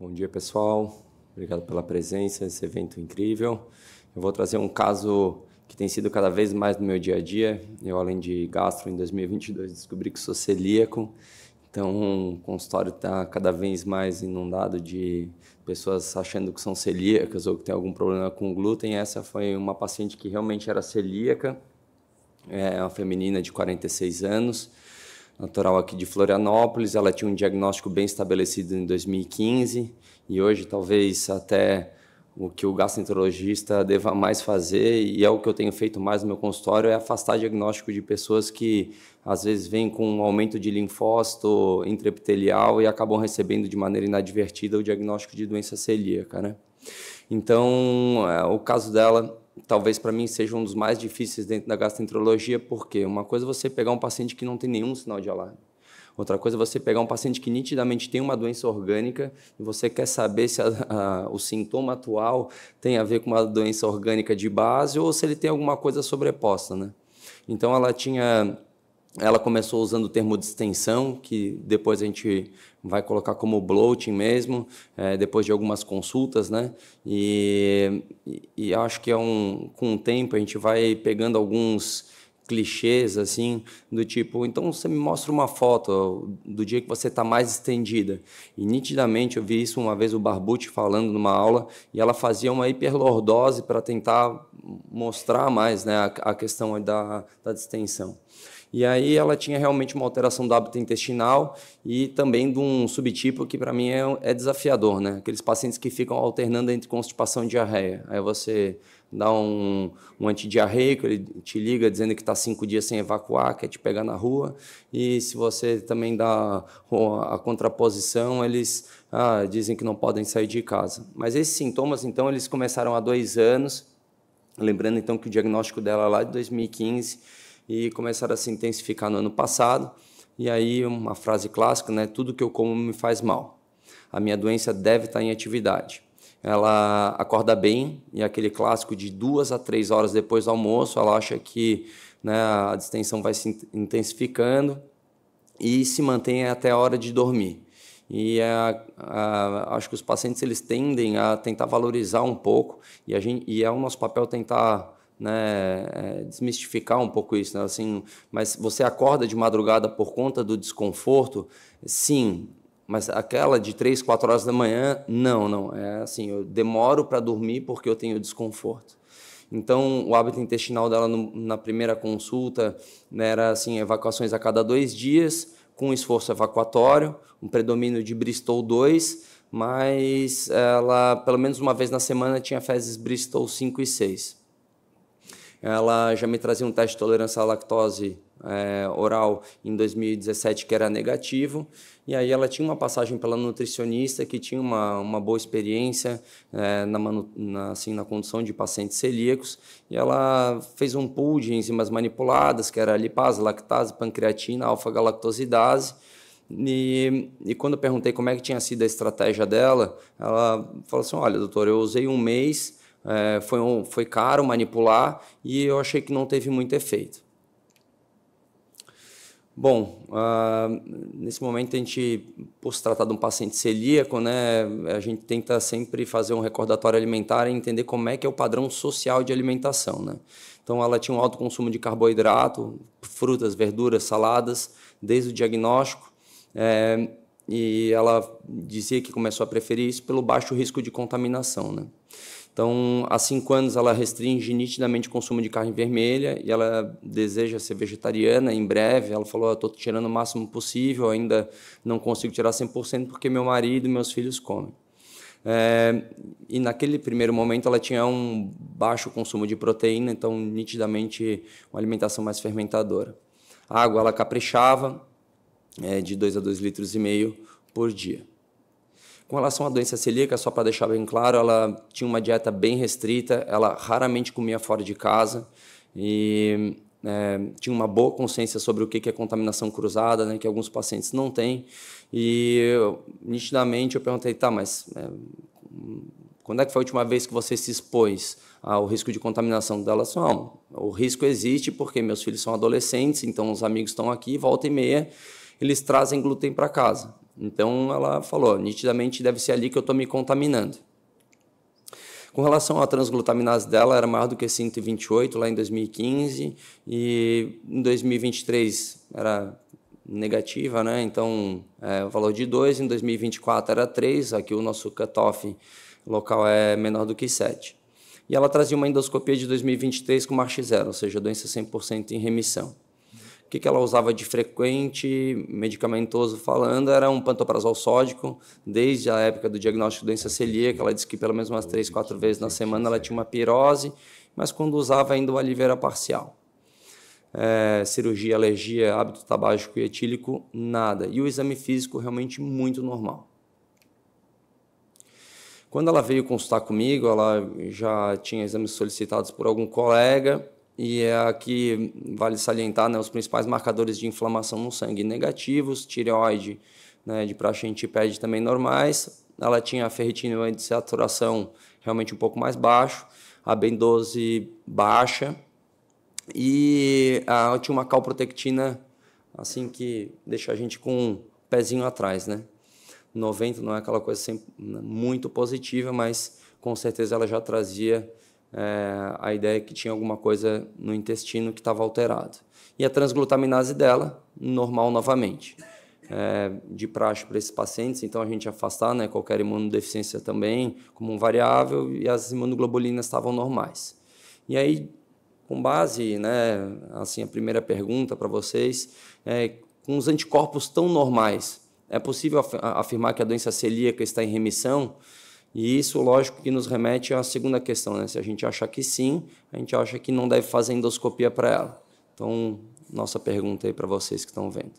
Bom dia, pessoal. Obrigado pela presença nesse evento incrível. Eu vou trazer um caso que tem sido cada vez mais no meu dia a dia. Eu, além de gastro, em 2022 descobri que sou celíaco. Então, o consultório está cada vez mais inundado de pessoas achando que são celíacas ou que tem algum problema com glúten. Essa foi uma paciente que realmente era celíaca. É uma feminina de 46 anos. Natural aqui de Florianópolis, ela tinha um diagnóstico bem estabelecido em 2015 e hoje talvez até o que o gastroenterologista deva mais fazer, e é o que eu tenho feito mais no meu consultório, é afastar diagnóstico de pessoas que às vezes vêm com um aumento de linfócito intraepitelial e acabam recebendo de maneira inadvertida o diagnóstico de doença celíaca, né? Então, o caso dela talvez para mim seja um dos mais difíceis dentro da gastroenterologia, porque uma coisa é você pegar um paciente que não tem nenhum sinal de alarme. Outra coisa é você pegar um paciente que nitidamente tem uma doença orgânica e você quer saber se o sintoma atual tem a ver com uma doença orgânica de base ou se ele tem alguma coisa sobreposta, né? Então, ela começou usando o termo distensão, que depois a gente vai colocar como bloating mesmo, depois de algumas consultas, né? E acho que com o tempo a gente vai pegando alguns clichês, assim, do tipo, então você me mostra uma foto do dia que você está mais estendida. E nitidamente eu vi isso uma vez o Barbucci falando numa aula, e ela fazia uma hiperlordose para tentar mostrar mais, né, a questão da distensão. E aí ela tinha realmente uma alteração do hábito intestinal e também de um subtipo que para mim é desafiador, né? Aqueles pacientes que ficam alternando entre constipação e diarreia. Aí você dá um antidiarreico, ele te liga dizendo que está 5 dias sem evacuar, quer te pegar na rua. E se você também dá a contraposição, eles dizem que não podem sair de casa. Mas esses sintomas, então, eles começaram há 2 anos. Lembrando, então, que o diagnóstico dela é lá de 2015 e começaram a se intensificar no ano passado. E aí uma frase clássica, né? Tudo que eu como me faz mal. A minha doença deve estar em atividade. Ela acorda bem e aquele clássico de 2 a 3 horas depois do almoço, ela acha que, né, a distensão vai se intensificando e se mantém até a hora de dormir. E acho que os pacientes eles tendem a tentar valorizar um pouco e é o nosso papel tentar, né, desmistificar um pouco isso, né? Assim, mas você acorda de madrugada por conta do desconforto? Sim, mas aquela de 3, 4 horas da manhã, não. É assim, eu demoro para dormir porque eu tenho desconforto. Então, o hábito intestinal dela na primeira consulta, né, era assim, evacuações a cada 2 dias, com esforço evacuatório, um predomínio de Bristol 2, mas ela, pelo menos uma vez na semana, tinha fezes Bristol 5 e 6. Ela já me trazia um teste de tolerância à lactose oral em 2017 que era negativo, e aí ela tinha uma passagem pela nutricionista que tinha uma boa experiência na condução de pacientes celíacos, e ela fez um pool de enzimas manipuladas, que era lipase, lactase, pancreatina, alfa-galactosidase. E quando eu perguntei como é que tinha sido a estratégia dela, ela falou assim: olha, doutor, eu usei 1 mês, foi caro manipular e eu achei que não teve muito efeito. Bom, nesse momento a gente, por se tratar de um paciente celíaco, né, a gente tenta sempre fazer um recordatório alimentar e entender como é que é o padrão social de alimentação, né? Então ela tinha um alto consumo de carboidrato, frutas, verduras, saladas, desde o diagnóstico, e ela dizia que começou a preferir isso pelo baixo risco de contaminação, né? Então, há 5 anos, ela restringe nitidamente o consumo de carne vermelha e ela deseja ser vegetariana em breve. Ela falou: estou tirando o máximo possível, ainda não consigo tirar 100% porque meu marido e meus filhos comem. E naquele primeiro momento ela tinha um baixo consumo de proteína, então nitidamente uma alimentação mais fermentadora. A água ela caprichava, de 2 a 2,5 litros por dia. Com relação à doença celíaca, só para deixar bem claro, ela tinha uma dieta bem restrita, ela raramente comia fora de casa e tinha uma boa consciência sobre o que é contaminação cruzada, né, que alguns pacientes não têm. E nitidamente eu perguntei: tá, mas quando é que foi a última vez que você se expôs ao risco de contaminação dela? Não, o risco existe porque meus filhos são adolescentes, então os amigos estão aqui, volta e meia, eles trazem glúten para casa. Então, ela falou, nitidamente deve ser ali que eu estou me contaminando. Com relação à transglutaminase dela, era maior do que 128 lá em 2015 e em 2023 era negativa, né? Então, o valor de 2, em 2024 era 3, aqui o nosso cutoff local é menor do que 7. E ela trazia uma endoscopia de 2023 com marcha zero, ou seja, doença 100% em remissão. O que ela usava de frequente, medicamentoso falando, era um pantoprazol sódico, desde a época do diagnóstico de doença celíaca. Ela disse que pelo menos umas 3, 4 vezes na semana ela tinha uma pirose, mas quando usava ainda o alívio era parcial. Cirurgia, alergia, hábito tabágico e etílico, nada. E o exame físico realmente muito normal. Quando ela veio consultar comigo, ela já tinha exames solicitados por algum colega, e aqui vale salientar, né, os principais marcadores de inflamação no sangue negativos, tireoide, né, de praxe e antipede também normais. Ela tinha a ferritina e o índice de saturação realmente um pouco mais baixo, a BEN12 baixa, e tinha uma calprotectina assim que deixa a gente com um pezinho atrás, né? 90 não é aquela coisa sempre muito positiva, mas com certeza ela já trazia a ideia que tinha alguma coisa no intestino que estava alterado. E a transglutaminase dela, normal novamente. De praxe para esses pacientes, então a gente afastar, né, qualquer imunodeficiência também como um variável, e as imunoglobulinas estavam normais. E aí, com base, né, assim, a primeira pergunta para vocês, com os anticorpos tão normais, é possível afirmar que a doença celíaca está em remissão? E isso, lógico, que nos remete à segunda questão, né? Se a gente acha que sim, a gente acha que não deve fazer endoscopia para ela. Então, nossa pergunta aí para vocês que estão vendo.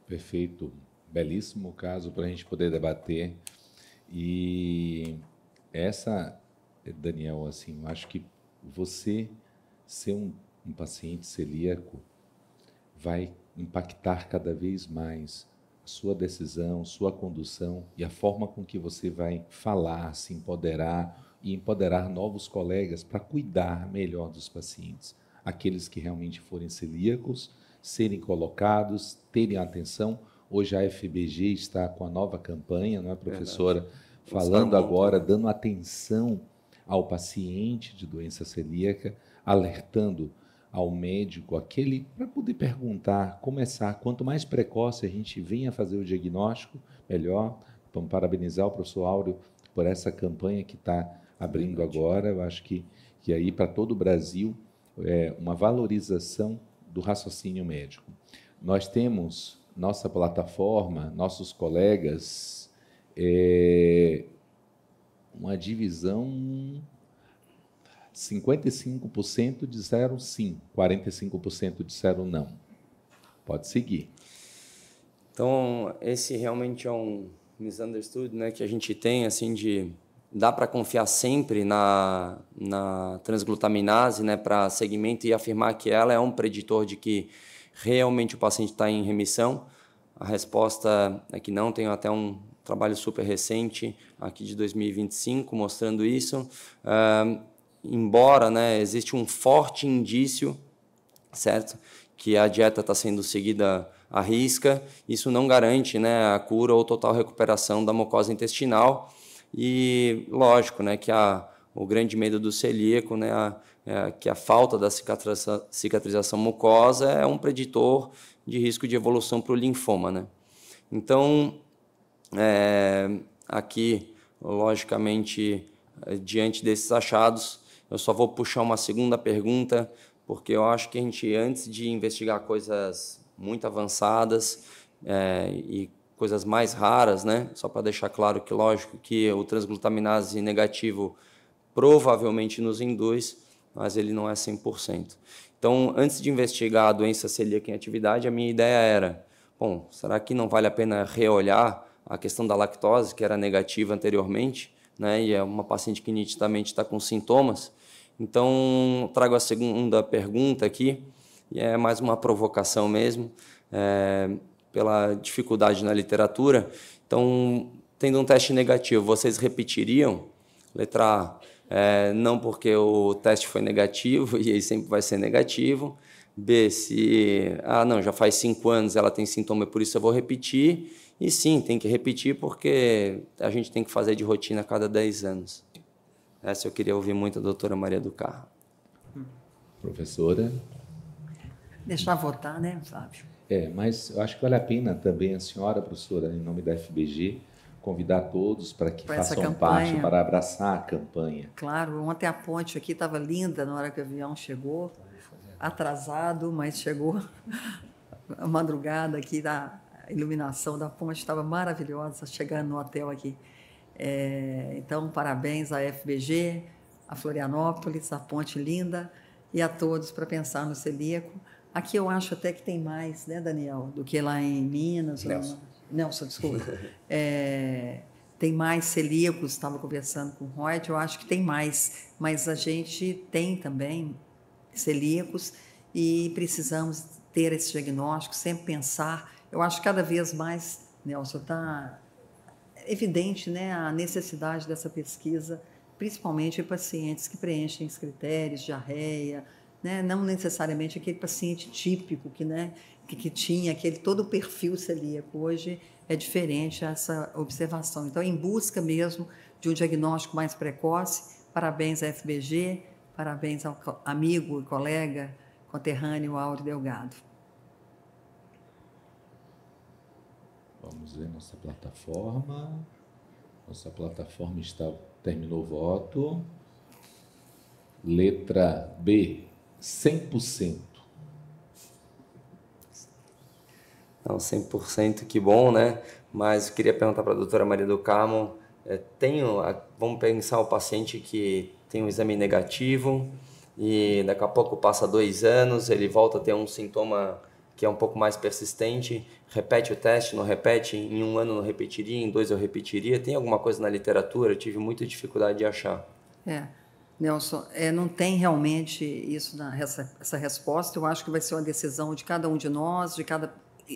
Perfeito. Belíssimo caso para a gente poder debater. E essa, Daniel, assim, eu acho que você ser um paciente celíaco vai impactar cada vez mais sua decisão, sua condução e a forma com que você vai falar, se empoderar e empoderar novos colegas para cuidar melhor dos pacientes. Aqueles que realmente forem celíacos, serem colocados, terem atenção. Hoje a FBG está com a nova campanha, não é, professora? Verdade. Falando agora, dando atenção ao paciente de doença celíaca, alertando ao médico, aquele para poder perguntar, começar. Quanto mais precoce a gente venha fazer o diagnóstico, melhor. Vamos parabenizar o professor Áureo por essa campanha que está abrindo agora. Eu acho que aí para todo o Brasil é uma valorização do raciocínio médico. Nós temos nossa plataforma, nossos colegas, uma divisão 55% disseram sim, 45% disseram não. Pode seguir. Então, esse realmente é um misunderstood, né, que a gente tem, assim, de... Dá para confiar sempre na transglutaminase, né, para segmento e afirmar que ela é um preditor de que realmente o paciente está em remissão? A resposta é que não. Tenho até um trabalho super recente, aqui de 2025, mostrando isso. Embora, né, existe um forte indício, certo, que a dieta está sendo seguida à risca, isso não garante, né, a cura ou total recuperação da mucosa intestinal. E lógico, né, que o grande medo do celíaco, né, que a falta da cicatrização mucosa é um preditor de risco de evolução para o linfoma, né? Então, aqui, logicamente, diante desses achados, eu só vou puxar uma segunda pergunta, porque eu acho que a gente, antes de investigar coisas muito avançadas e coisas mais raras, né? Só para deixar claro que, lógico, que o transglutaminase negativo provavelmente nos induz, mas ele não é 100%. Então, antes de investigar a doença celíaca em atividade, a minha ideia era, bom, será que não vale a pena reolhar a questão da lactose, que era negativa anteriormente, né? E é uma paciente que nitidamente está com sintomas. Então, trago a segunda pergunta aqui, e é mais uma provocação mesmo, pela dificuldade na literatura. Então, tendo um teste negativo, vocês repetiriam? Letra A, não, porque o teste foi negativo e aí sempre vai ser negativo. B, se não, já faz 5 anos ela tem sintoma e por isso eu vou repetir. E sim, tem que repetir porque a gente tem que fazer de rotina a cada 10 anos. Essa eu queria ouvir muito a doutora Maria do Carmo. Professora? Deixar votar, né, Fábio? Mas eu acho que vale a pena também a senhora, professora, em nome da FBG, convidar todos para que façam parte, para abraçar a campanha. Claro, ontem a ponte aqui estava linda na hora que o avião chegou, atrasado, mas chegou. A madrugada aqui, a iluminação da ponte estava maravilhosa, chegando no hotel aqui. Então, parabéns à FBG, a Florianópolis, a ponte linda, e a todos para pensar no celíaco. Aqui eu acho até que tem mais, né, Daniel, do que lá em Minas. Nelson, desculpa. Tem mais celíacos, estava conversando com o Reut, eu acho que tem mais, mas a gente tem também celíacos e precisamos ter esse diagnóstico, sempre pensar. Eu acho que cada vez mais, Nelson, está evidente, né, a necessidade dessa pesquisa, principalmente em pacientes que preenchem os critérios, diarreia, né, não necessariamente aquele paciente típico que tinha todo o perfil celíaco. Hoje é diferente essa observação. Então, em busca mesmo de um diagnóstico mais precoce, parabéns à FBG, parabéns ao amigo e colega conterrâneo Áureo Delgado. Vamos ver nossa plataforma. Nossa plataforma terminou o voto. Letra B, 100%. Não, 100%, que bom, né? Mas eu queria perguntar para a doutora Maria do Carmo, vamos pensar o paciente que tem um exame negativo e daqui a pouco passa 2 anos, ele volta a ter um sintoma que é um pouco mais persistente, repete o teste, não repete, em 1 ano não repetiria, em 2 eu repetiria. Tem alguma coisa na literatura? Eu tive muita dificuldade de achar. Nelson, não tem realmente essa resposta. Eu acho que vai ser uma decisão de cada um de nós,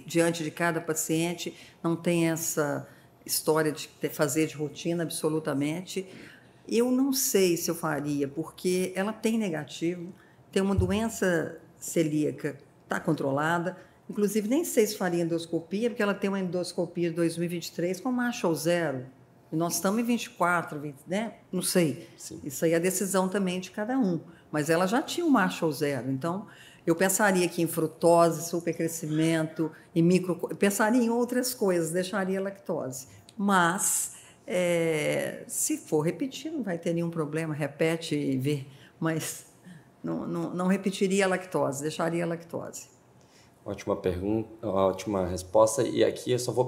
diante de cada paciente. Não tem essa história de fazer de rotina, absolutamente. Eu não sei se eu faria, porque ela tem negativo, tem uma doença celíaca, está controlada. Inclusive, nem sei se faria endoscopia, porque ela tem uma endoscopia de 2023 com Marshall 0. E nós estamos em 24, né? Não sei. Sim. Isso aí é a decisão também de cada um. Mas ela já tinha um Marshall 0. Então, eu pensaria aqui em frutose, supercrescimento, eu pensaria em outras coisas, deixaria a lactose. Mas, se for repetir, não vai ter nenhum problema, repete e vê. Mas não repetiria a lactose, deixaria a lactose. Ótima pergunta, ótima resposta. E aqui eu só vou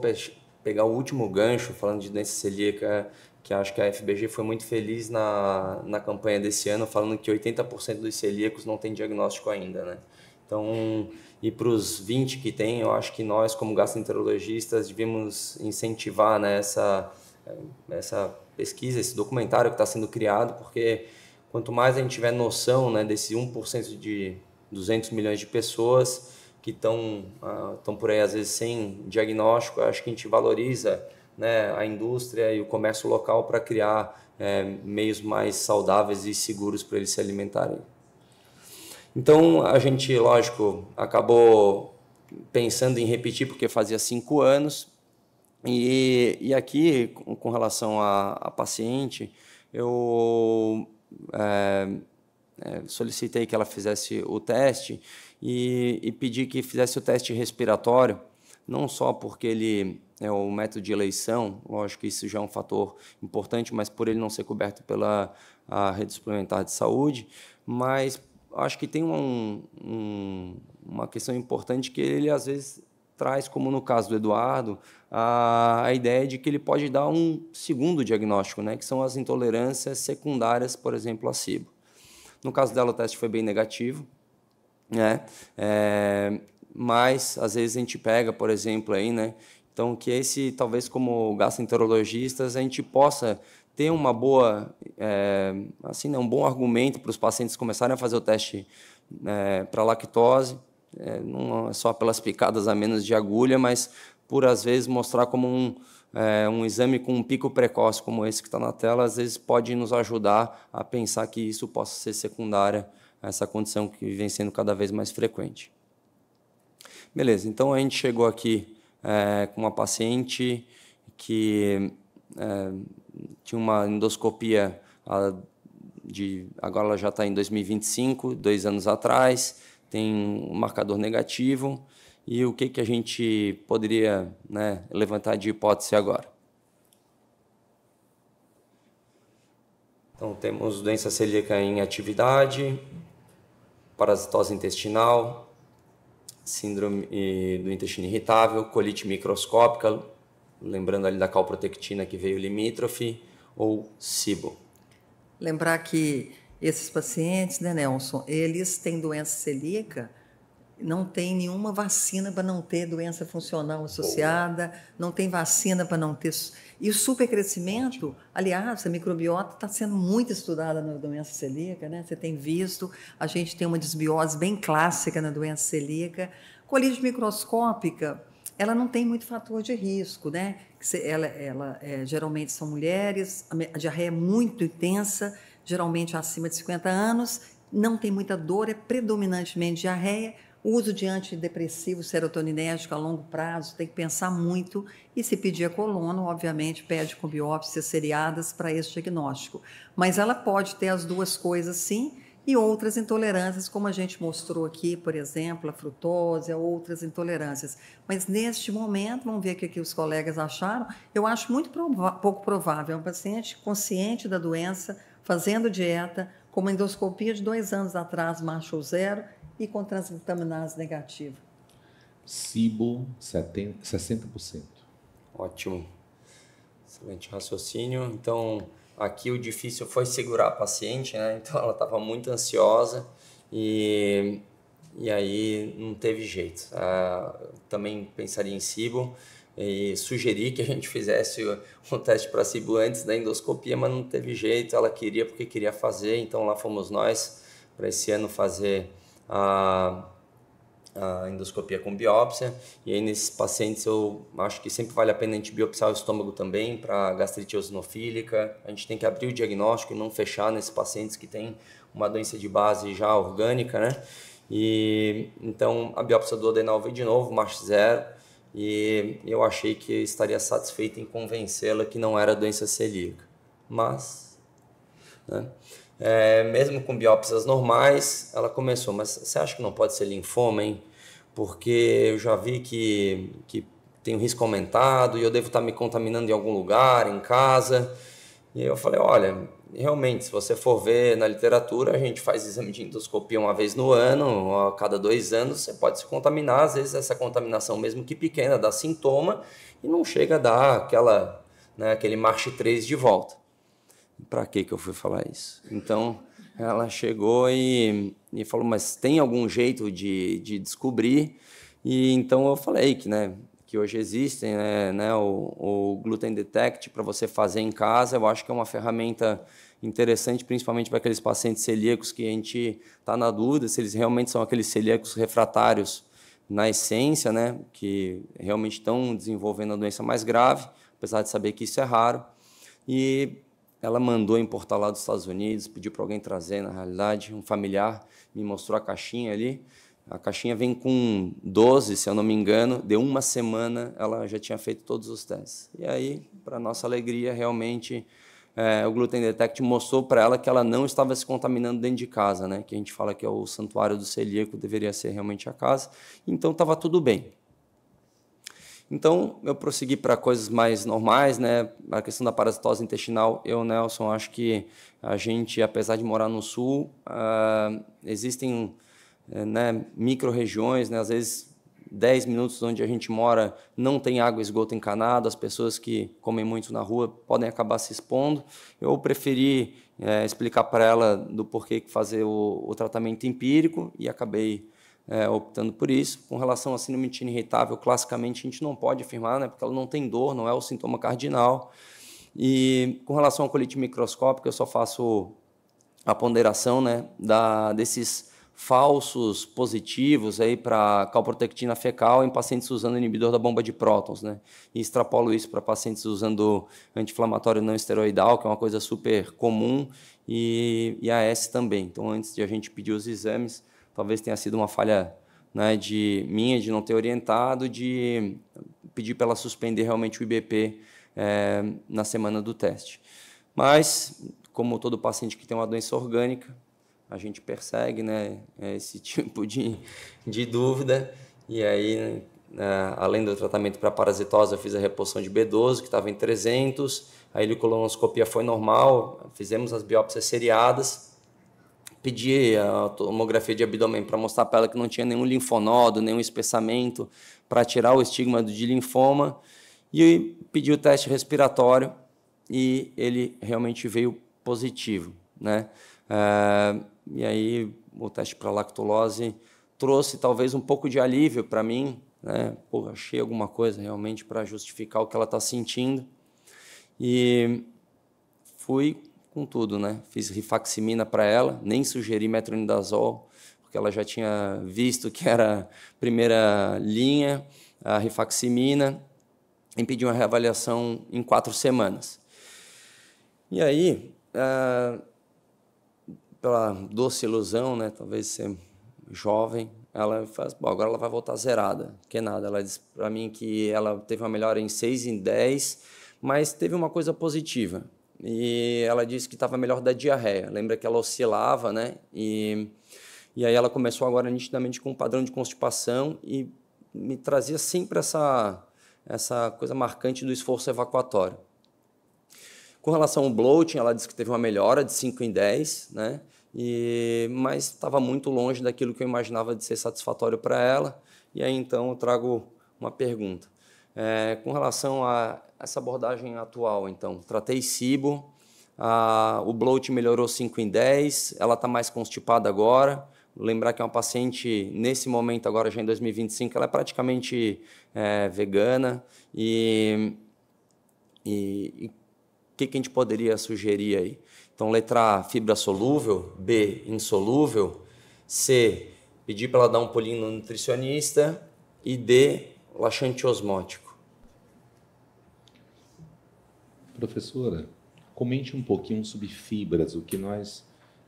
pegar o último gancho, falando de doença celíaca, que acho que a FBG foi muito feliz na campanha desse ano, falando que 80% dos celíacos não tem diagnóstico ainda, né? Então, e para os 20 que tem, eu acho que nós, como gastroenterologistas, devíamos incentivar, né, essa pesquisa, esse documentário que está sendo criado, porque quanto mais a gente tiver noção, né, desse 1% de 200 milhões de pessoas que estão por aí, às vezes, sem diagnóstico, eu acho que a gente valoriza, né, a indústria e o comércio local para criar meios mais saudáveis e seguros para eles se alimentarem. Então, a gente, lógico, acabou pensando em repetir, porque fazia 5 anos, e aqui, com relação à paciente, eu solicitei que ela fizesse o teste e pedi que fizesse o teste respiratório, não só porque ele é o método de eleição, lógico que isso já é um fator importante, mas por ele não ser coberto pela rede suplementar de saúde, mas acho que tem uma questão importante que ele, às vezes, traz, como no caso do Eduardo, a ideia de que ele pode dar um segundo diagnóstico, né, que são as intolerâncias secundárias, por exemplo, a SIBO. No caso dela, o teste foi bem negativo, né? Mas, às vezes, a gente pega, por exemplo, aí, né? Então, que talvez, como gastroenterologistas, a gente possa ter uma boa, um bom argumento para os pacientes começarem a fazer o teste para lactose, não é só pelas picadas a menos de agulha, mas por, às vezes, mostrar como um exame com um pico precoce como esse que está na tela, às vezes pode nos ajudar a pensar que isso possa ser secundária a essa condição que vem sendo cada vez mais frequente. Beleza, então a gente chegou aqui com uma paciente que tinha uma endoscopia agora ela já está em 2025, 2 anos atrás, tem um marcador negativo. E o que a gente poderia, né, levantar de hipótese agora? Então, temos doença celíaca em atividade, parasitose intestinal, síndrome do intestino irritável, colite microscópica, lembrando ali da calprotectina que veio limítrofe, ou SIBO. Lembrar que esses pacientes, né, Nelson, eles têm doença celíaca, não tem nenhuma vacina para não ter doença funcional associada, não tem vacina para não ter... E o supercrescimento, aliás, a microbiota está sendo muito estudada na doença celíaca, né? Você tem visto, a gente tem uma desbiose bem clássica na doença celíaca. Colite microscópica, ela não tem muito fator de risco, né? Geralmente são mulheres, a diarreia é muito intensa, geralmente acima de 50 anos, não tem muita dor, é predominantemente diarreia. O uso de antidepressivo serotoninérgico a longo prazo tem que pensar muito, e se pedir a colono, obviamente, pede com biópsias seriadas para esse diagnóstico. Mas ela pode ter as duas coisas sim, e outras intolerâncias, como a gente mostrou aqui, por exemplo, a frutose, outras intolerâncias. Mas neste momento, vamos ver o que os colegas acharam, eu acho muito pouco provável, é um paciente consciente da doença, fazendo dieta, com uma endoscopia de 2 anos atrás, marcha 0, e com transglutaminase negativa. SIBO, 60%. Ótimo. Excelente raciocínio. Então, aqui o difícil foi segurar a paciente, né? Então, ela estava muito ansiosa e aí não teve jeito. Também pensaria em SIBO e sugeri que a gente fizesse um teste para SIBO antes da endoscopia, mas não teve jeito. Ela queria porque queria fazer, então lá fomos nós para esse ano fazer a endoscopia com biópsia. E aí nesses pacientes eu acho que sempre vale a pena a gente biopsiar o estômago também para gastrite eosinofílica. A gente tem que abrir o diagnóstico e não fechar nesses pacientes que têm uma doença de base já orgânica, né? E então a biópsia do adenal veio de novo, marcha 0, e eu achei que estaria satisfeito em convencê-la que não era doença celíaca. Mas, né? Mesmo com biópsias normais, ela começou, mas você acha que não pode ser linfoma, hein? Porque eu já vi que tem um risco aumentado e eu devo estar me contaminando em algum lugar, em casa. E aí eu falei, olha, realmente, se você for ver na literatura, a gente faz exame de endoscopia uma vez no ano, a cada 2 anos, você pode se contaminar. Às vezes essa contaminação, mesmo que pequena, dá sintoma e não chega a dar aquele marche 3 de volta. Para que eu fui falar isso? Então, ela chegou e falou, mas tem algum jeito de descobrir? E então eu falei que hoje existem o Gluten Detect para você fazer em casa. Eu acho que é uma ferramenta interessante, principalmente para aqueles pacientes celíacos que a gente está na dúvida se eles realmente são aqueles celíacos refratários na essência, né, que realmente estão desenvolvendo a doença mais grave, apesar de saber que isso é raro. E ela mandou importar lá dos Estados Unidos, pediu para alguém trazer, na realidade, um familiar me mostrou a caixinha ali. A caixinha vem com 12, se eu não me engano, deu 1 semana, ela já tinha feito todos os testes. E aí, para nossa alegria, realmente, o Gluten Detect mostrou para ela que ela não estava se contaminando dentro de casa, né? Que a gente fala que é o santuário do celíaco, deveria ser realmente a casa. Então, estava tudo bem. Então, eu prossegui para coisas mais normais, né? A questão da parasitose intestinal, Nelson, acho que a gente, apesar de morar no sul, existem micro-regiões, né? Às vezes 10 minutos onde a gente mora não tem água e esgoto encanado, as pessoas que comem muito na rua podem acabar se expondo. Eu preferi explicar para ela do porquê fazer o tratamento empírico e acabei optando por isso. Com relação à síndrome do intestino irritável, classicamente a gente não pode afirmar, né, porque ela não tem dor, não é o sintoma cardinal. E com relação à colite microscópica, eu só faço a ponderação, né, desses falsos positivos para calprotectina fecal em pacientes usando inibidor da bomba de prótons, né? E extrapolo isso para pacientes usando anti-inflamatório não esteroidal, que é uma coisa super comum, e AS também. Então, antes de a gente pedir os exames, talvez tenha sido uma falha, né, minha de não ter orientado, de pedi para ela suspender realmente o IBP na semana do teste. Mas, como todo paciente que tem uma doença orgânica, a gente persegue, né, esse tipo de dúvida. E aí, além do tratamento para parasitose, eu fiz a reposição de B12, que estava em 300. A ileocolonoscopia foi normal, fizemos as biópsias seriadas. Pedi a tomografia de abdômen para mostrar para ela que não tinha nenhum linfonodo, nenhum espessamento, para tirar o estigma de linfoma. E pedi o teste respiratório e ele realmente veio positivo, né? E aí o teste para lactulose trouxe talvez um pouco de alívio para mim, né? Pô, achei alguma coisa realmente para justificar o que ela está sentindo. E fui com tudo, né? Fiz rifaximina para ela, nem sugeri metronidazol, porque ela já tinha visto que era primeira linha, a rifaximina, e pedi uma reavaliação em 4 semanas. E aí, pela doce ilusão, né? Talvez ser jovem, ela faz, bom, agora ela vai voltar zerada, que nada. Ela disse para mim que ela teve uma melhora em 6 em 10, mas teve uma coisa positiva. E ela disse que estava melhor da diarreia. Lembra que ela oscilava, né? E aí ela começou agora nitidamente com um padrão de constipação e me trazia sempre essa coisa marcante do esforço evacuatório. Com relação ao bloating, ela disse que teve uma melhora de 5 em 10, né? Mas estava muito longe daquilo que eu imaginava de ser satisfatório para ela. E aí, então, eu trago uma pergunta. Com relação a essa abordagem atual, então, tratei SIBO, o bloat melhorou 5 em 10, ela está mais constipada agora. Lembrar que é uma paciente, nesse momento, agora já em 2025, ela é praticamente vegana. E o que a gente poderia sugerir aí? Então, letra A, fibra solúvel, B, insolúvel, C, pedir para ela dar um pulinho no nutricionista e D, laxante osmótico. Professora, comente um pouquinho sobre fibras, o que nós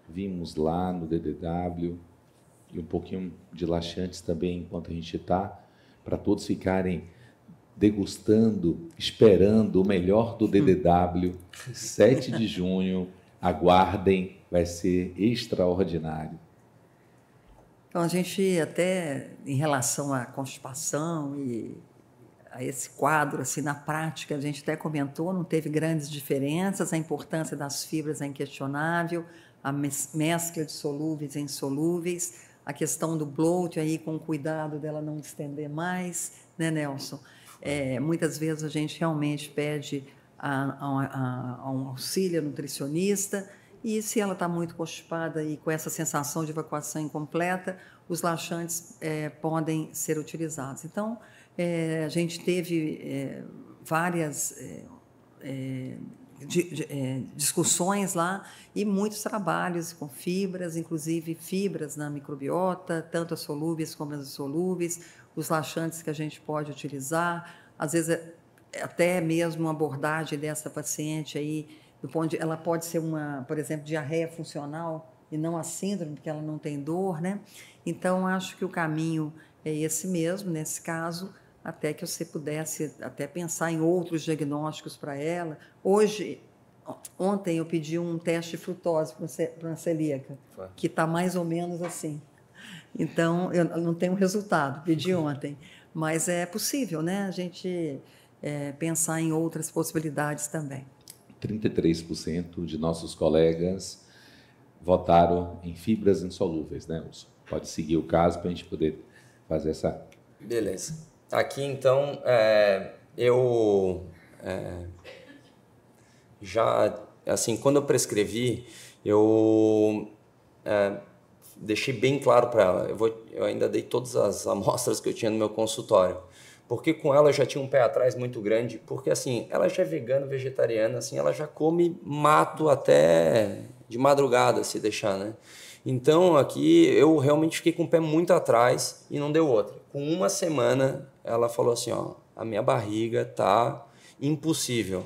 vimos lá no DDW e um pouquinho de laxantes também, enquanto a gente está, para todos ficarem degustando, esperando o melhor do DDW, 7 de junho, aguardem, vai ser extraordinário. Então, a gente até, em relação à constipação e a esse quadro, assim, na prática, a gente até comentou, não teve grandes diferenças, a importância das fibras é inquestionável, a mescla de solúveis e insolúveis, a questão do bloat aí, com cuidado dela não estender mais, né, Nelson? Muitas vezes a gente realmente pede um auxílio nutricionista, e se ela está muito constipada e com essa sensação de evacuação incompleta, os laxantes podem ser utilizados. Então, a gente teve várias discussões lá e muitos trabalhos com fibras, inclusive fibras na microbiota, tanto as solúveis como as insolúveis, os laxantes que a gente pode utilizar, às vezes até mesmo uma abordagem dessa paciente aí, do ponto de, ela pode ser por exemplo, diarreia funcional e não a síndrome, porque ela não tem dor, né? Então, acho que o caminho é esse mesmo, nesse caso, até que você pudesse até pensar em outros diagnósticos para ela. Ontem eu pedi um teste de frutose para uma celíaca, que está mais ou menos assim. Então, eu não tenho resultado, pedi ontem, mas é possível, né? A gente pensar em outras possibilidades também. 33% de nossos colegas votaram em fibras insolúveis, né, Wilson? Pode seguir o caso para a gente poder fazer essa... Beleza. Aqui, então, eu já, assim, quando eu prescrevi, eu deixei bem claro para ela, eu ainda dei todas as amostras que eu tinha no meu consultório, porque com ela eu já tinha um pé atrás muito grande, porque assim, ela já é vegana, vegetariana, assim, ela já come mato até de madrugada, se deixar, né? Então, aqui, eu realmente fiquei com o pé muito atrás e não deu outra. Com uma semana, ela falou assim, ó, a minha barriga tá impossível.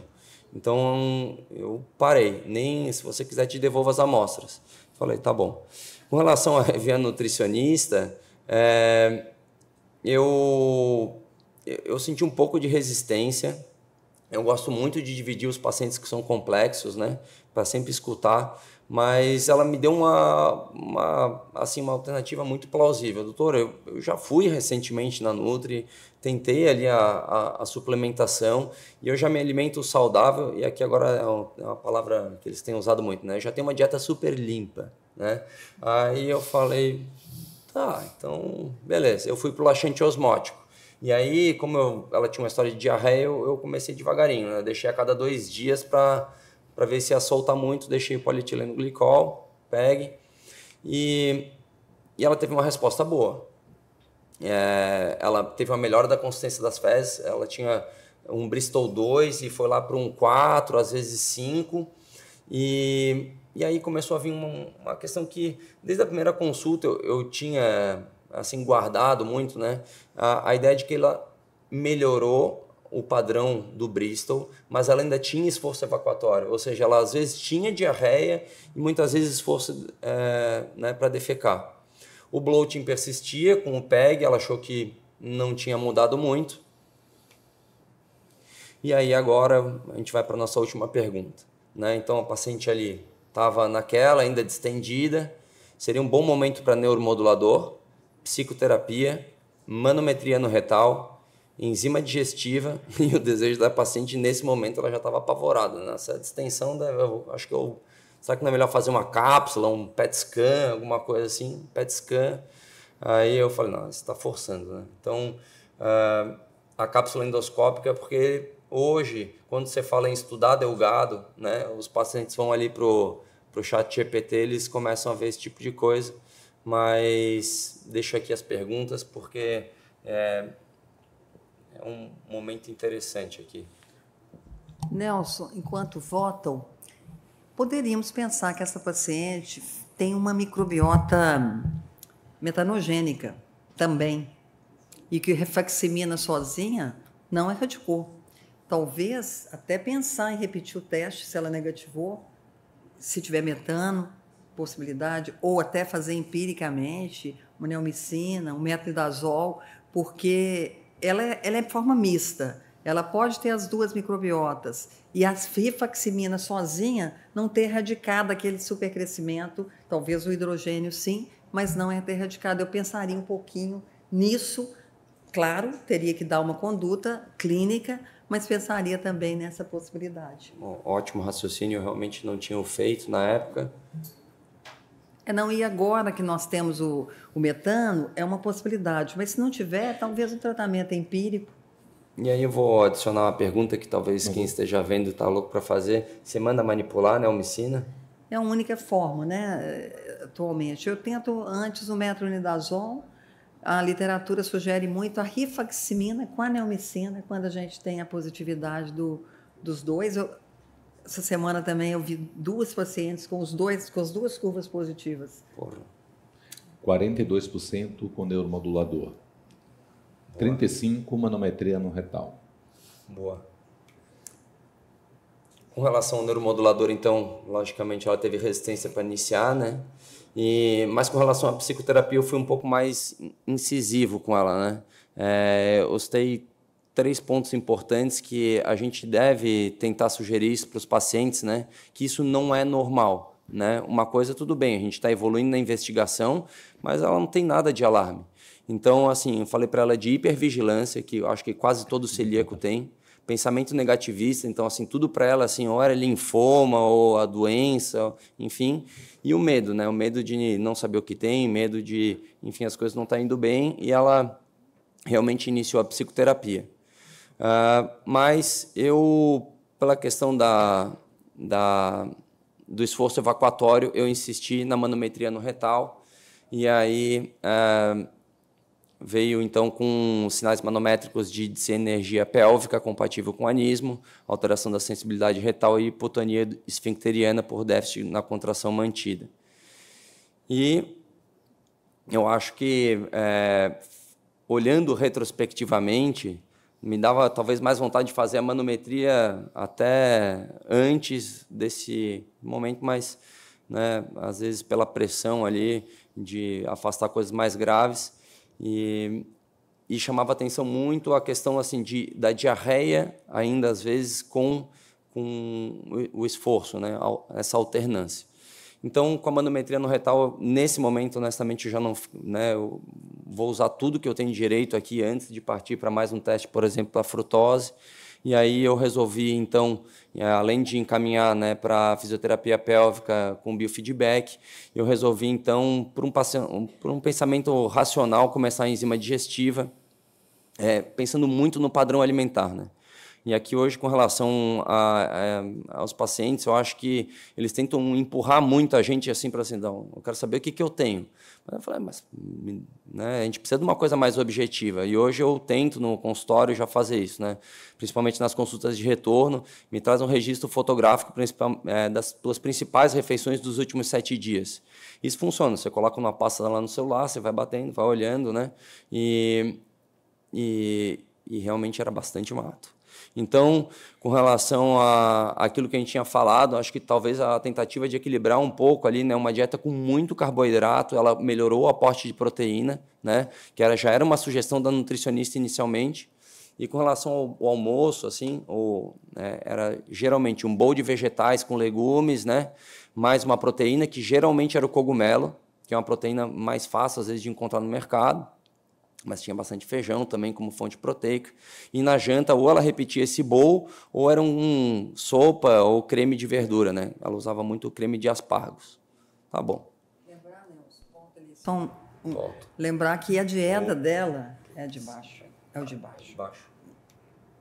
Então, eu parei. Nem se você quiser, te devolvo as amostras. Falei, tá bom. Com relação a via nutricionista, eu eu senti um pouco de resistência. Eu gosto muito de dividir os pacientes que são complexos, né, para sempre escutar, mas ela me deu uma alternativa muito plausível. Doutor, eu já fui recentemente na Nutri, tentei ali a suplementação e eu já me alimento saudável, e aqui agora é uma palavra que eles têm usado muito, né? Eu já tenho uma dieta super limpa, né? Aí eu falei, tá, então beleza, eu fui pro laxante osmótico. E aí, como ela tinha uma história de diarreia, eu comecei devagarinho, né? Deixei a cada 2 dias para ver se ia soltar muito, deixei o polietileno glicol, PEG, e ela teve uma resposta boa. Ela teve uma melhora da consistência das fezes, ela tinha um Bristol 2 e foi lá para um 4, às vezes 5, e aí começou a vir uma questão que, desde a primeira consulta, eu tinha assim guardado muito, né? A ideia de que ela melhorou o padrão do Bristol, mas ela ainda tinha esforço evacuatório, ou seja, ela às vezes tinha diarreia e muitas vezes esforço né, para defecar. O bloating persistia com o PEG, ela achou que não tinha mudado muito. E aí agora a gente vai para a nossa última pergunta, né? Então a paciente ali estava naquela, ainda distendida, seria um bom momento para neuromodulador, psicoterapia, manometria no retal, enzima digestiva, e o desejo da paciente nesse momento ela já estava apavorada, né? Essa distensão, acho que será que não é melhor fazer uma cápsula, um PET scan, alguma coisa assim, PET scan? Aí eu falei, não, você está forçando, né? Então, a cápsula endoscópica, porque hoje, quando você fala em estudar delgado, né, os pacientes vão ali pro chat GPT, eles começam a ver esse tipo de coisa, mas deixo aqui as perguntas, porque é um momento interessante aqui. Nelson, enquanto votam, poderíamos pensar que essa paciente tem uma microbiota metanogênica também, e que rifaximina sozinha não erradicou. Talvez até pensar em repetir o teste se ela negativou, se tiver metano, possibilidade, ou até fazer empiricamente uma neomicina, um metronidazol, porque ela é de forma mista. Ela pode ter as duas microbiotas e a rifaximina sozinha não ter erradicado aquele supercrescimento, talvez o hidrogênio sim, mas não é ter erradicado. Eu pensaria um pouquinho nisso. Claro, teria que dar uma conduta clínica, mas pensaria também nessa possibilidade. Bom, ótimo raciocínio, eu realmente não tinha feito na época. Não, e agora que nós temos o metano, é uma possibilidade, mas se não tiver, talvez um tratamento empírico. E aí eu vou adicionar uma pergunta que talvez quem esteja vendo está louco para fazer. Você manda manipular, né, a neomicina? É a única forma, né, atualmente. Eu tento antes o metronidazol. A literatura sugere muito a rifaximina com a neomicina, quando a gente tem a positividade dos dois. Essa semana também eu vi 2 pacientes com as 2 curvas positivas. Porra. 42% com neuromodulador. Boa. 35% manometria no retal. Boa. Com relação ao neuromodulador, então, logicamente ela teve resistência para iniciar, né? Mas com relação à psicoterapia, eu fui um pouco mais incisivo com ela, né? Eu citei 3 pontos importantes que a gente deve tentar sugerir isso para os pacientes, né? Que isso não é normal, né? Uma coisa, tudo bem, a gente está evoluindo na investigação, mas ela não tem nada de alarme. Então, assim, eu falei para ela de hipervigilância, que eu acho que quase todo celíaco tem. Pensamento negativista, então, assim, tudo para ela, assim, ou era linfoma, ou a doença, enfim. E o medo, né? O medo de não saber o que tem, medo de, enfim, as coisas não estão indo bem, e ela realmente iniciou a psicoterapia. Mas eu, pela questão do esforço evacuatório, eu insisti na manometria no retal, e aí veio então com sinais manométricos de disenergia pélvica compatível com anismo, alteração da sensibilidade retal e hipotonia esfincteriana por déficit na contração mantida. E eu acho que, olhando retrospectivamente, me dava talvez mais vontade de fazer a manometria até antes desse momento, mas, né, às vezes pela pressão ali de afastar coisas mais graves. E e chamava atenção muito a questão assim da diarreia, ainda às vezes com o esforço, né, essa alternância. Então, com a manometria no retal, nesse momento, honestamente, eu já não, né, eu vou usar tudo que eu tenho direito aqui antes de partir para mais um teste, por exemplo, para frutose. E aí eu resolvi, então, além de encaminhar, né, para fisioterapia pélvica com biofeedback, eu resolvi, então, por um pensamento racional, começar a enzima digestiva, pensando muito no padrão alimentar, né? E aqui hoje, com relação aos pacientes, eu acho que eles tentam empurrar muito a gente assim para assim, não, eu quero saber o que eu tenho. Mas eu falei, né, a gente precisa de uma coisa mais objetiva. E hoje eu tento no consultório já fazer isso, né? Principalmente nas consultas de retorno, me traz um registro fotográfico das tuas principais refeições dos últimos 7 dias. Isso funciona, você coloca uma pasta lá no celular, você vai batendo, vai olhando, né? E realmente era bastante mato. Então, com relação àquilo que a gente tinha falado, acho que talvez a tentativa de equilibrar um pouco ali, né, uma dieta com muito carboidrato, ela melhorou o aporte de proteína, né, que já era uma sugestão da nutricionista inicialmente. E com relação ao almoço, assim, era geralmente um bowl de vegetais com legumes, né, mais uma proteína, que geralmente era o cogumelo, que é uma proteína mais fácil, às vezes, de encontrar no mercado. Mas tinha bastante feijão também como fonte proteica. E na janta, ou ela repetia esse bowl, ou era sopa ou creme de verdura, né? Ela usava muito creme de aspargos. Tá bom. Lembrar, Nelson, lembrar que a dieta dela é de baixo. É o de baixo.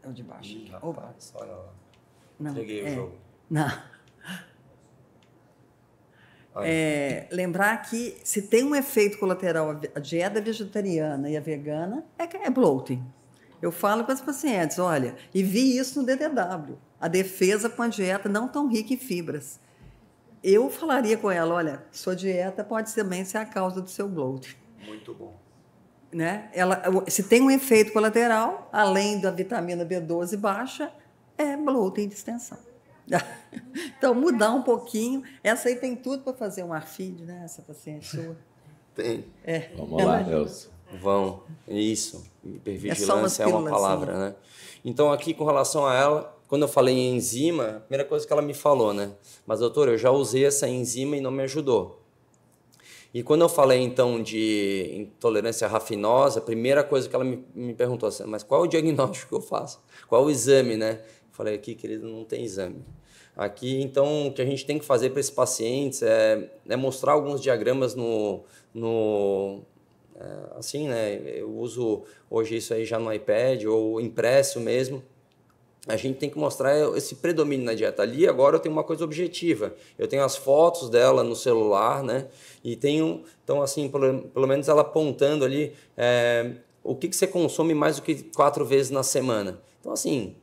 É o de baixo. Ih, rapaz, olha lá. Não, Entreguei o jogo. Não. Lembrar que se tem um efeito colateral a dieta vegetariana e a vegana, é bloating. Eu falo com as pacientes, olha, e vi isso no DDW, a defesa com a dieta não tão rica em fibras. Eu falaria com ela, olha, sua dieta pode também ser a causa do seu bloating. Muito bom. Né? Se tem um efeito colateral, além da vitamina B12 baixa, é bloating de extensão. Então, mudar um pouquinho. Essa aí tem tudo para fazer um ARFID, né? Essa paciente sua. Tem. Vamos lá, Nelson. Vão. Isso. Hipervigilância é uma palavra, né? Então, aqui, com relação a ela, quando eu falei em enzima, a primeira coisa que ela me falou, né? Mas, doutor, eu já usei essa enzima e não me ajudou. E quando eu falei, então, de intolerância à rafinosa, a primeira coisa que ela me perguntou assim, mas qual é o diagnóstico que eu faço? Qual é o exame, né? Falei, aqui, querido, não tem exame. Aqui, então, o que a gente tem que fazer para esses pacientes é mostrar alguns diagramas assim, né? Eu uso hoje isso aí já no iPad ou impresso mesmo. A gente tem que mostrar esse predomínio na dieta. Ali, agora, eu tenho uma coisa objetiva. Eu tenho as fotos dela no celular, né? E tenho, então, assim, pelo menos ela apontando ali o que você consome mais do que 4 vezes na semana. Então, assim,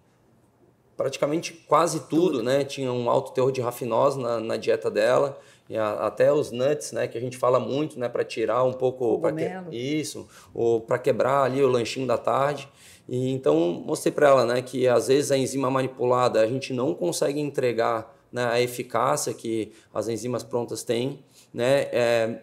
praticamente quase tudo, né? Tinha um alto teor de rafinose na dieta dela, e até os nuts, né? Que a gente fala muito, né? Para tirar um pouco, isso, ou para quebrar ali o lanchinho da tarde. E então mostrei para ela, né? Que às vezes a enzima manipulada a gente não consegue entregar, né, a eficácia que as enzimas prontas têm, né?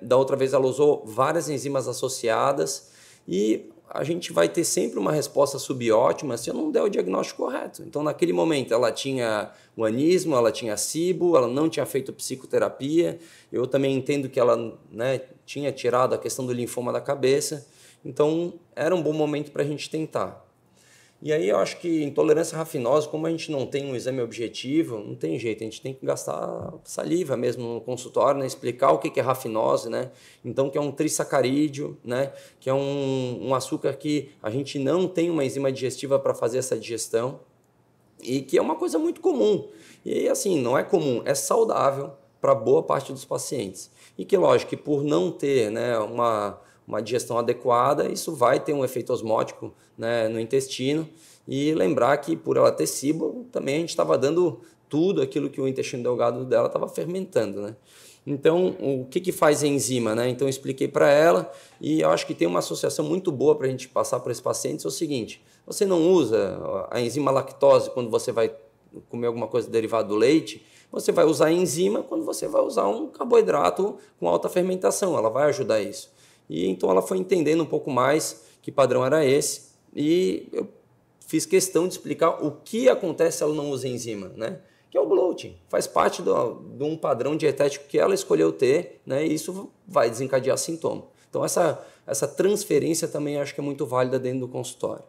Da outra vez ela usou várias enzimas associadas e a gente vai ter sempre uma resposta subótima se eu não der o diagnóstico correto. Então, naquele momento, ela tinha o anismo, ela tinha SIBO, ela não tinha feito psicoterapia. Eu também entendo que ela, né, tinha tirado a questão do linfoma da cabeça. Então, era um bom momento para a gente tentar. E aí eu acho que intolerância à rafinosa, como a gente não tem um exame objetivo, não tem jeito, a gente tem que gastar saliva mesmo no consultório, né? Explicar o que é rafinose, né? Então, que é um trissacarídeo, né? Que é um açúcar que a gente não tem uma enzima digestiva para fazer essa digestão e que é uma coisa muito comum. E aí, assim, não é comum, é saudável para boa parte dos pacientes. E que, lógico, que por não ter, né, uma digestão adequada, isso vai ter um efeito osmótico, né, no intestino. E lembrar que por ela ter SIBO, também a gente estava dando tudo aquilo que o intestino delgado dela estava fermentando, né? Então, o que faz a enzima, né? Então, eu expliquei para ela e eu acho que tem uma associação muito boa para a gente passar para esses pacientes. É o seguinte, você não usa a enzima lactose quando você vai comer alguma coisa derivada do leite, você vai usar a enzima quando você vai usar um carboidrato com alta fermentação, ela vai ajudar isso. E então ela foi entendendo um pouco mais que padrão era esse, e eu fiz questão de explicar o que acontece se ela não usa enzima, né? Que é o bloating, faz parte de um padrão dietético que ela escolheu ter, né? E isso vai desencadear sintoma. Então essa transferência também acho que é muito válida dentro do consultório.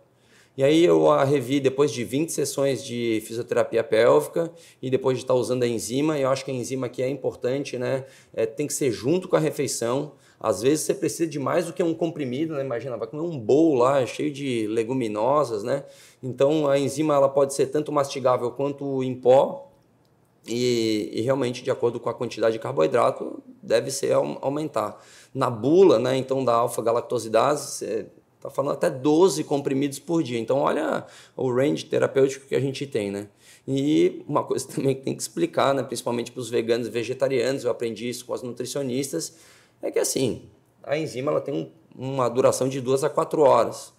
E aí eu a revi depois de 20 sessões de fisioterapia pélvica e depois de estar usando a enzima. Eu acho que a enzima aqui é importante, né? Tem que ser junto com a refeição. Às vezes você precisa de mais do que um comprimido, né? Imagina, vai comer um bowl lá cheio de leguminosas, né? Então a enzima ela pode ser tanto mastigável quanto em pó e realmente de acordo com a quantidade de carboidrato deve ser aumentar. Na bula, né? Então da alfa-galactosidase, você está falando até 12 comprimidos por dia. Então, olha o range terapêutico que a gente tem, né? E uma coisa também que tem que explicar, né? Principalmente para os veganos e vegetarianos, eu aprendi isso com as nutricionistas, é que assim, a enzima ela tem uma duração de 2 a 4 horas.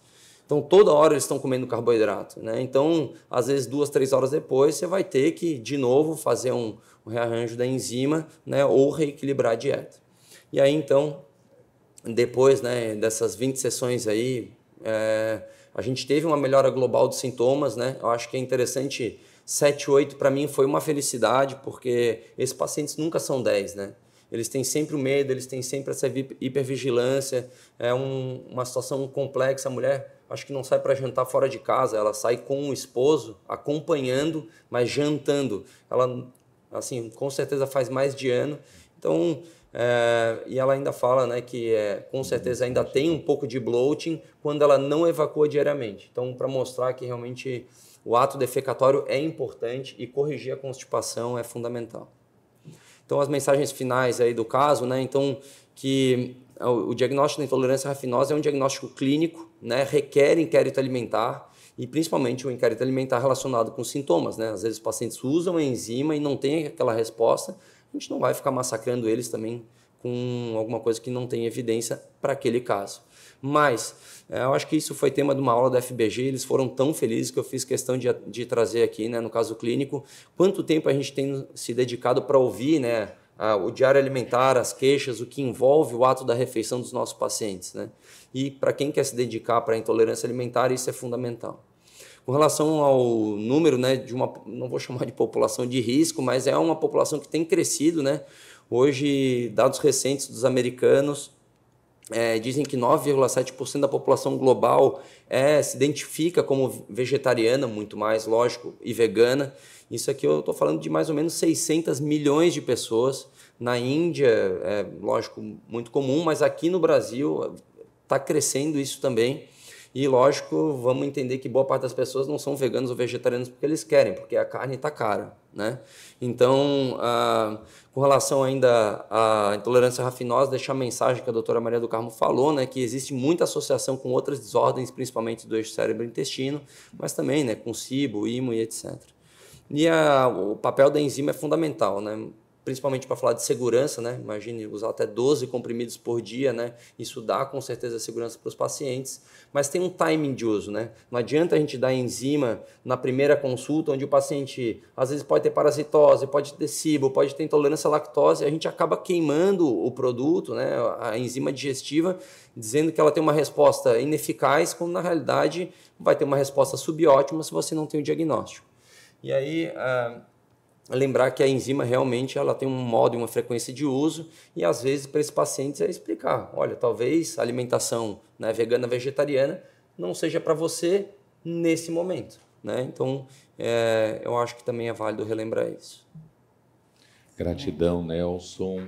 Então, toda hora eles estão comendo carboidrato, né? Então, às vezes, 2, 3 horas depois, você vai ter que, de novo, fazer um rearranjo da enzima, né? Ou reequilibrar a dieta. E aí, então, depois, né, dessas 20 sessões aí, a gente teve uma melhora global dos sintomas, né? Eu acho que é interessante, 7, 8 para mim foi uma felicidade, porque esses pacientes nunca são 10, né? Eles têm sempre o medo, eles têm sempre essa hipervigilância, uma situação complexa. A mulher, acho que não sai para jantar fora de casa, ela sai com o esposo, acompanhando, mas jantando. Ela, assim, com certeza faz mais de ano. Então, e ela ainda fala, né, que com certeza ainda tem um pouco de bloating quando ela não evacua diariamente. Então, para mostrar que realmente o ato defecatório é importante e corrigir a constipação é fundamental. Então, as mensagens finais aí do caso, né, então, que o diagnóstico da intolerância rafinosa é um diagnóstico clínico, né, requer inquérito alimentar e principalmente o inquérito alimentar relacionado com sintomas, né? Às vezes os pacientes usam a enzima e não tem aquela resposta, a gente não vai ficar massacrando eles também com alguma coisa que não tem evidência para aquele caso. Mas eu acho que isso foi tema de uma aula da FBG, eles foram tão felizes que eu fiz questão de trazer aqui, né, no caso clínico, quanto tempo a gente tem se dedicado para ouvir, né, o diário alimentar, as queixas, o que envolve o ato da refeição dos nossos pacientes, né? E para quem quer se dedicar para a intolerância alimentar, isso é fundamental. Com relação ao número, né, de uma, não vou chamar de população de risco, mas é uma população que tem crescido, né? Hoje, dados recentes dos americanos dizem que 9,7% da população global se identifica como vegetariana, muito mais, lógico, e vegana. Isso aqui eu estou falando de mais ou menos 600 milhões de pessoas. Na Índia, lógico, muito comum, mas aqui no Brasil está crescendo isso também. E, lógico, vamos entender que boa parte das pessoas não são veganos ou vegetarianos porque eles querem, porque a carne está cara, né? Então, com relação ainda à intolerância rafinosa, deixar a mensagem que a doutora Maria do Carmo falou, né, que existe muita associação com outras desordens, principalmente do eixo cérebro-intestino, mas também, né, com SIBO, IMO e etc. E o papel da enzima é fundamental, né? Principalmente para falar de segurança, né? Imagine usar até 12 comprimidos por dia, né? Isso dá com certeza segurança para os pacientes, mas tem um timing de uso, né? Não adianta a gente dar enzima na primeira consulta, onde o paciente às vezes pode ter parasitose, pode ter SIBO, pode ter intolerância à lactose, a gente acaba queimando o produto, né? A enzima digestiva, dizendo que ela tem uma resposta ineficaz, quando na realidade vai ter uma resposta subótima se você não tem o diagnóstico. E aí, lembrar que a enzima realmente ela tem um modo e uma frequência de uso e às vezes para esses pacientes explicar, olha, talvez a alimentação, né, vegana, vegetariana não seja para você nesse momento, né? Então, eu acho que também é válido relembrar isso. Gratidão, Nelson.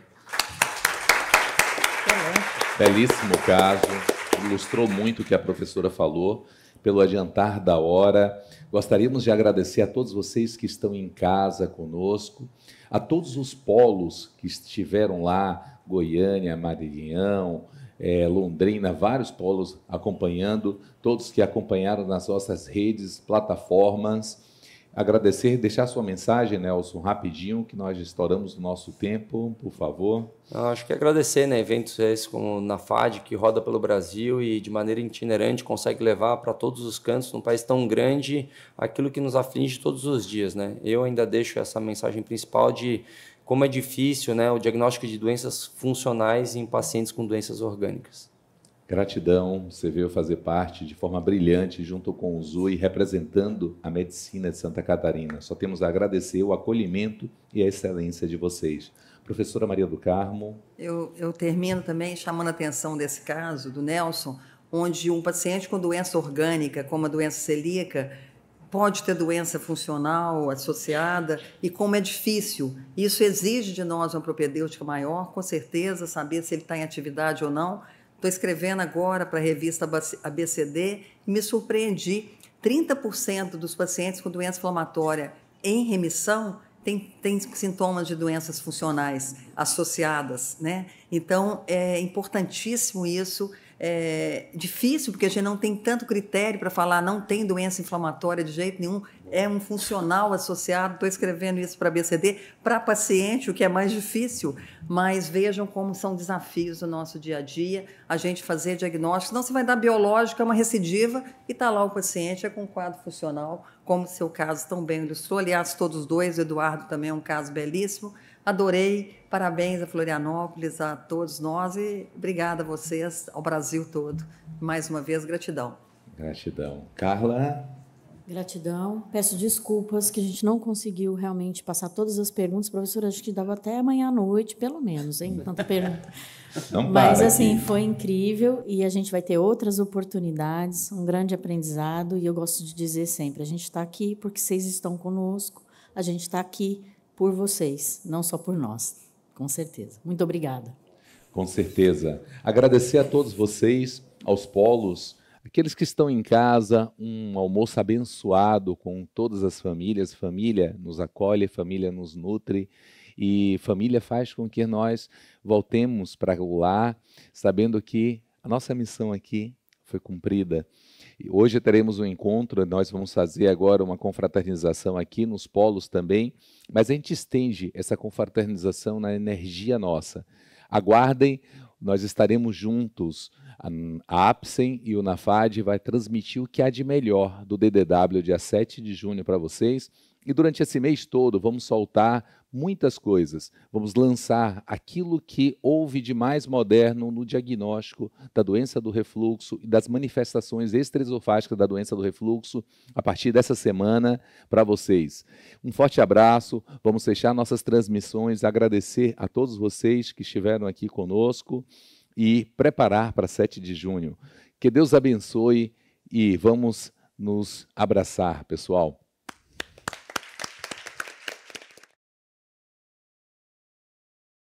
Belíssimo caso, ilustrou muito o que a professora falou. Pelo adiantar da hora, gostaríamos de agradecer a todos vocês que estão em casa conosco, a todos os polos que estiveram lá, Goiânia, Maranhão, Londrina, vários polos acompanhando, todos que acompanharam nas nossas redes, plataformas. Agradecer, deixar sua mensagem, Nelson, rapidinho, que nós estouramos o nosso tempo, por favor. Acho que agradecer, né, eventos esses como na FAD, que roda pelo Brasil e de maneira itinerante consegue levar para todos os cantos, num país tão grande, aquilo que nos aflige todos os dias, né? Eu ainda deixo essa mensagem principal de como é difícil, né, o diagnóstico de doenças funcionais em pacientes com doenças orgânicas. Gratidão, você veio fazer parte de forma brilhante junto com o Zui, representando a medicina de Santa Catarina. Só temos a agradecer o acolhimento e a excelência de vocês. Professora Maria do Carmo. Eu termino também chamando a atenção desse caso do Nelson, onde um paciente com doença orgânica, como a doença celíaca, pode ter doença funcional associada, e como é difícil. Isso exige de nós uma propedêutica maior, com certeza, saber se ele está em atividade ou não. Estou escrevendo agora para a revista ABCD e me surpreendi. 30% dos pacientes com doença inflamatória em remissão tem sintomas de doenças funcionais associadas, né? Então, é importantíssimo isso. É difícil, porque a gente não tem tanto critério para falar não tem doença inflamatória de jeito nenhum, é um funcional associado. Estou escrevendo isso para a BCD, para paciente, o que é mais difícil, mas vejam como são desafios do nosso dia a dia, a gente fazer diagnóstico, senão você vai dar biológica, uma recidiva, e está lá o paciente com quadro funcional, como o seu caso tão bem ilustrou. Aliás, todos dois, o Eduardo também é um caso belíssimo. Adorei, parabéns a Florianópolis, a todos nós, e obrigada a vocês, ao Brasil todo. Mais uma vez, gratidão. Gratidão. Carla? Gratidão. Peço desculpas que a gente não conseguiu realmente passar todas as perguntas. Professora, acho que dava até amanhã à noite, pelo menos, hein? Tanta pergunta. Mas, assim, foi incrível, e a gente vai ter outras oportunidades, um grande aprendizado, e eu gosto de dizer sempre, a gente está aqui porque vocês estão conosco, a gente está aqui por vocês, não só por nós, com certeza. Muito obrigada. Com certeza. Agradecer a todos vocês, aos polos, aqueles que estão em casa, um almoço abençoado com todas as famílias. Família nos acolhe, família nos nutre, e família faz com que nós voltemos para o lar, sabendo que a nossa missão aqui foi cumprida. E hoje teremos um encontro, nós vamos fazer agora uma confraternização aqui nos polos também, mas a gente estende essa confraternização na energia nossa. Aguardem, nós estaremos juntos. A APSEM e o NAFAD vai transmitir o que há de melhor do DDW, dia 7 de junho, para vocês. E durante esse mês todo vamos soltar muitas coisas. Vamos lançar aquilo que houve de mais moderno no diagnóstico da doença do refluxo e das manifestações extraesofágicas da doença do refluxo a partir dessa semana para vocês. Um forte abraço, vamos fechar nossas transmissões, agradecer a todos vocês que estiveram aqui conosco e preparar para 7 de junho. Que Deus abençoe e vamos nos abraçar, pessoal.